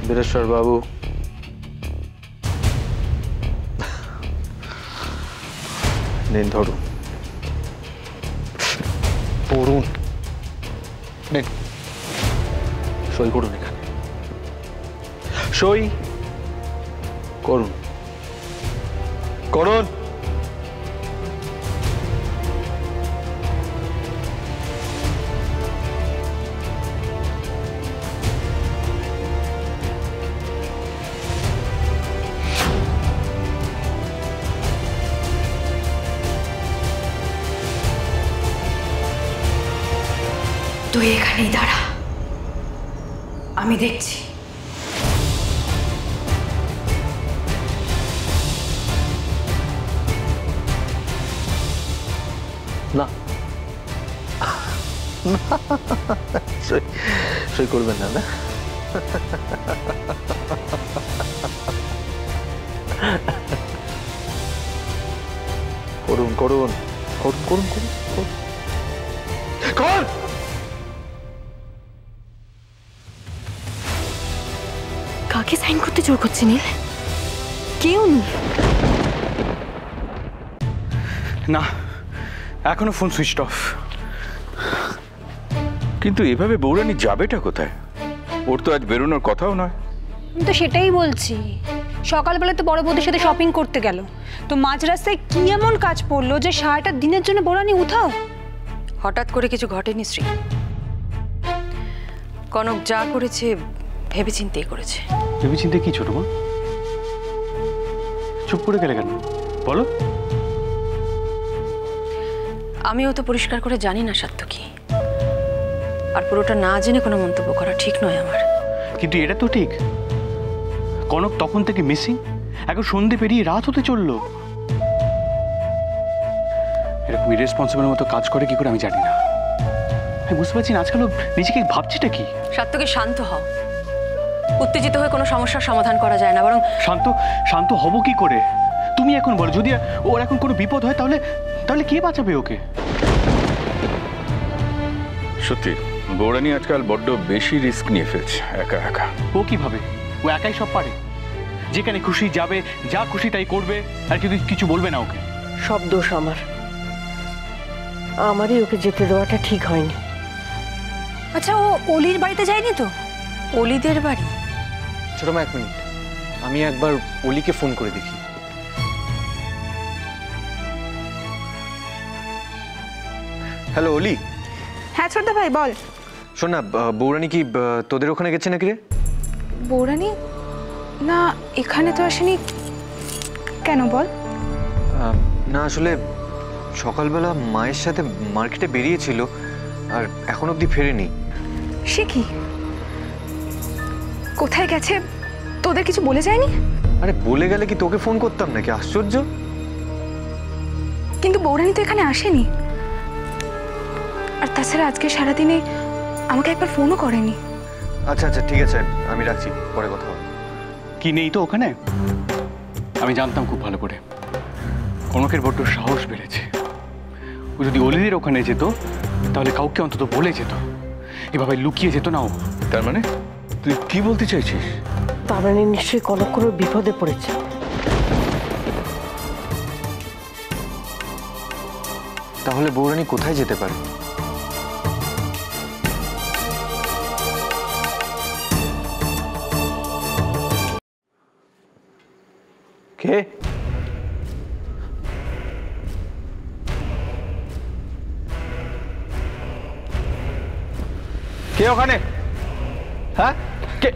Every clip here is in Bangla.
বীরেশ্বর বাবু, নিন ধরুন, পড়ুন, নিন সই করুন, এখানে সই করুন, করুন। তুই এখানেই দাঁড়া, আমি দেখছি। না, সই করবেন না? না, করুন করুন করুন করুন করুন করুন। কাকে সাইন করতে জোর করছে নীল? কেউ নেই। না, এখনো ফোন সুইচ অফ। কিন্তু এভাবে বৌরানী যাবেটা কোথায়? ওর তো আজ বেরোনোর কথাও নয়। আমি তো সেটাই বলছি, সকালবেলা তো বড় বৌদির সাথে শপিং করতে গেল, তো মাঝ রাস্তায় কি এমন কাজ পড়লো যে সারাটা দিনের জন্য বৌরানী উঠাও? হঠাৎ করে কিছু ঘটেনি শ্রী, কনক যা করেছে ভেবেচিন্তেই করেছে। ভেবেচিন্তে কি ছোট মা? চুপ করে গেলে কেন বলো? আমিও তো পরিষ্কার করে জানি না সত্য কি, আর পুরোটা না জেনে কোনো মন্তব্য করা ঠিক নয় আমার। কিন্তু এটা তো ঠিক, কনক তখন থেকে মিসিং, এখন সন্ধে পেরিয়ে রাত হতে চললো। এরকম ইরেসপন্সিবলের মতো কাজ করে কি করে আমি জানি না। আমি বুঝতে পারছি না আজকাল নিজেকে ভাবছিটা কি। সত্যকে শান্ত হও, উত্তেজিত হয়ে কোনো সমস্যার সমাধান করা যায় না, বরং শান্ত হব কি করে? তুমি এখন বলো, যদি ওর এখন কোনো বিপদ হয় তাহলে তাহলে কে বাঁচাবে ওকে? সত্যি বৌরানী আজকাল বড্ড বেশি রিস্ক নিয়ে ফেলছে একা একা। ও কিভাবে? ও একাই সব পারে, যেখানে খুশি যাবে, যা খুশি তাই করবে, আর কিছু বলবে না ওকে। সব দোষ আমারই ওকে যেতে দেওয়াটা ঠিক হয়নি। আচ্ছা, ও অলির বাড়িতে যায়নি তো? অলিদের বাড়ি? ছোট মা, 1 মিনিট, আমি একবার অলিকে ফোন করে দেখি। হ্যালো অলি। হ্যাঁ ছোটদা ভাই বল। শোন না, বৌরানী কি তোদের ওখানে গেছে নাকি রে? বৌরানী না, এখানে তো আসেনি। কেন বল? না আসলে সকালবেলা মায়ের সাথে মার্কেটে বেরিয়েছিল, আর এখন অবধি ফেরেনি। সে কি? কোথায় গেছে তোদের কিছু বলে যায়নি? আরে বলে গেলে কি তোকে ফোন করতাম নাকি? আশ্চর্য। কিন্তু বৌরানী তো এখানে আসেনি, আর তাছাড়া আজকে সারাদিনে আমাকে একবার ফোনও করেনি। আচ্ছা আচ্ছা ঠিক আছে, আমি রাখছি, পরে কথা হবে। কি নেই তো ওখানে? আমি জানতাম খুব ভালো করে, কনকের বড্ড সাহস বেড়েছে। ও যদি অলিদের ওখানে যেত তাহলে কাউকে অন্তত বলে যেত, এভাবে লুকিয়ে যেত না ও। তার মানে তুই কি বলতে চাইছিস? তার মানে নিশ্চয়ই কনক কোনো বিপদে পড়েছে। তাহলে বৌরানী কোথায় যেতে পারে? কে? কে ওখানে? হ্যাঁ কে?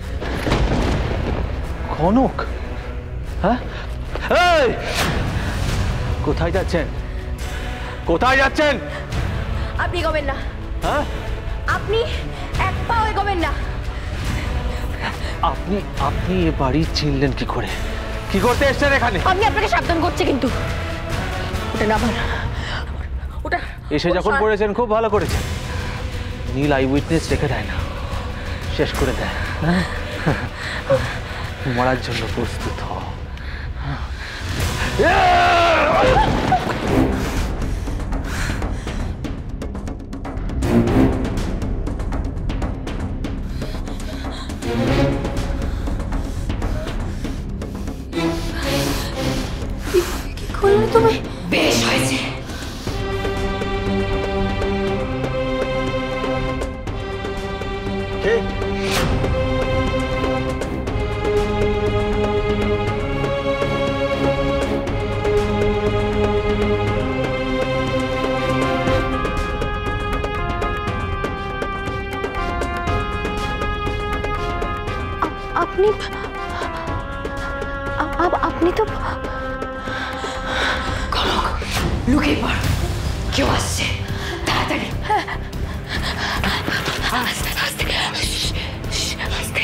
কনক? হ্যাঁ, কোথায় যাচ্ছেন? কোথায় যাচ্ছেন? আপনি এগোবেন না। হ্যাঁ, আপনি এক পাও এগোবেন না। আপনি আপনি এ বাড়ি চিনলেন কি করে? কি করতে এসেছেন এখানে? আমি আপনাকে সাবধান করছি, কিন্তু ওটা না ভালো। ওটা এসে যখন পড়েছেন খুব ভালো করেছেন। নীল আই উইটনেস রেখে দেয় না, শেষ করে দেয়। মরার জন্য প্রস্তুত হও। আপনি আপনি তো লুকিয়ে পড়, কেউ আসছে, তাড়াতাড়ি। আস্তে আস্তে আস্তে।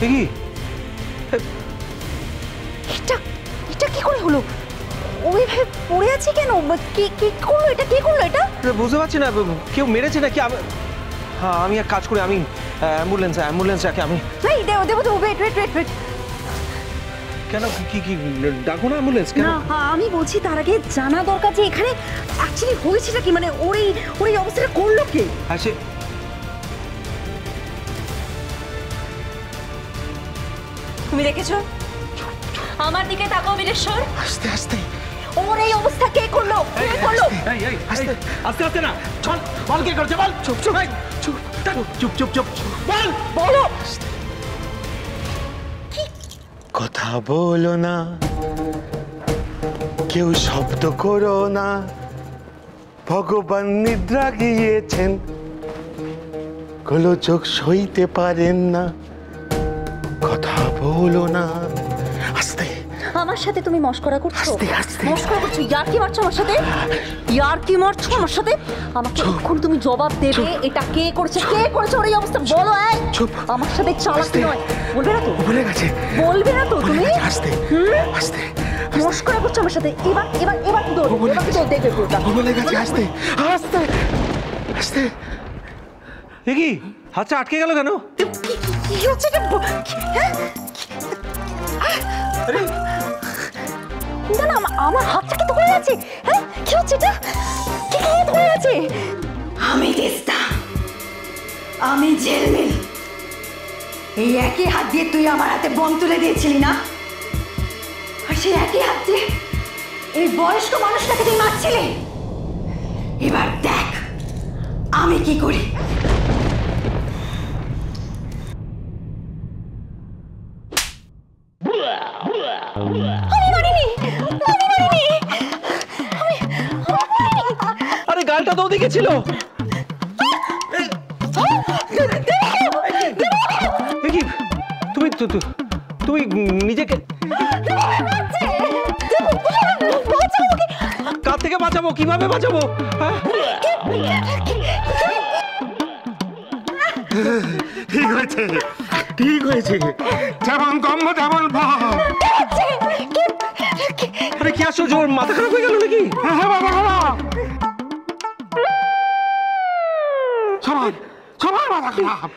কি এটা এটা কি করে হলো? ওইভাবে পড়ে আছে কেন? কি কি করলো এটা? কি করলো এটা? বুঝতে পারছি না, কেউ মেরেছে নাকি? হ্যাঁ, আমি এক কাজ করি, আমি অ্যাম্বুলেন্স রাখি। আমি এই দেবো দেবো দেবো, ওয়েট ওয়েট ওয়েট ওয়েট। কেন কি কি ডাকো না অ্যাম্বুলেন্স কেন? না, আমি বলছি তার আগে জানা দরকার যে এখানে অ্যাকচুয়ালি হয়েছেটা কি, মানে ওর এই অবস্থাটা করলো কে? হ্যাঁ, সে তুমি দেখেছো? আমার দিকে তাকাও বীরেশ্বর। আস্তে আস্তে। ওর এই অবস্থা কে করলো? কে করলো? আস্তে আস্তে আস্তে না, চল বল, কে করছে বল। চুপ চুপ চুপ চুপ চুপ চুপ বল, বলো। কথা বলো না, কেউ শব্দ করো না, ভগবান নিদ্রা গিয়েছেন, গোলযোগ সইতে পারেন না, কথা বলো না। আস্তে। আমার সাথে তুমি মস্করা করছো? আস্তে আস্তে। মস্করা করছো? ইয়ার কি মারছো আমার সাথে? ইয়ার কি মারছো আমার সাথে? আমাকে এখন তুমি জবাব দেবে, এটা কে করেছে? কে করেছে ওর এই অবস্থা? বলো। এই চুপ। আমার সাথে চালাকি নয়। বলবে না তো? বলে গেছে। বলবে না তো তুমি? আস্তে আস্তে। মস্করা করছো আমার সাথে। এবার এবার এবার কি দৌড়? এবার কি দৌড়? দেখবে পুরোটা। বলে গেছে। আস্তে আস্তে আস্তে। কি হাতটা আটকে গেল কেন? কি হচ্ছে এটা? হ্যাঁ? না না, আমার হাতটা কি ধরে আছে? হ্যাঁ, কি হচ্ছে এটা? কি ধরে আছে? আমি তেস্তা, আমি ঝিলমিল। এই একই হাত দিয়ে তুই আমার হাতে বোম তুলে দিয়েছিলি না? আর সেই একই হাত দিয়ে এই বয়স্ক মানুষটাকে তুই মারছিলি। এবার দেখ আমি কি করি। আরে গালটা তো ওদিকে ছিল। কি তুমি তুমি নিজেকে কার থেকে বাঁচাবো? কিভাবে বাঁচাবো? ঠিক হয়েছে, ঠিক হয়েছে, যেমন গম্ভ তেমন ভাব। আরে কি আশ্চর্য, ওর মাথা খারাপ হয়ে গেল নাকি? হ্যাঁ বাবা, সবার সবার মাথা খারাপ।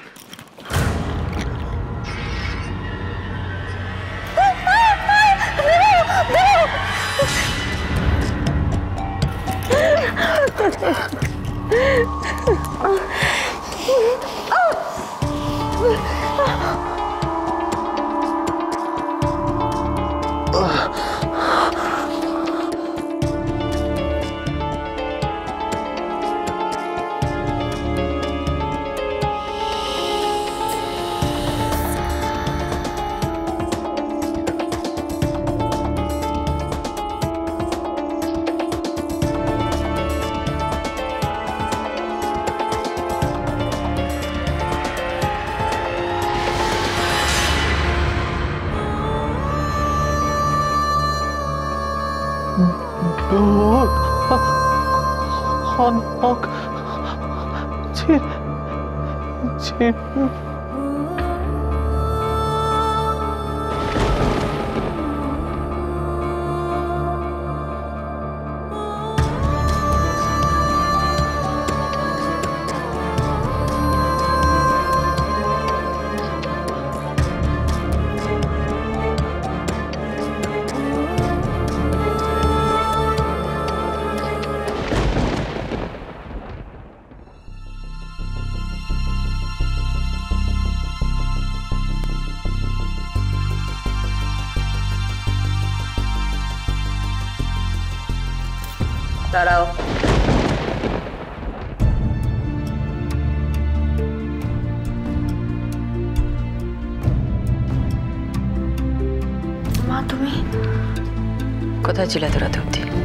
দাঁড়াও। মা তুমি কোথায় ছিল এত রাত অব্দি?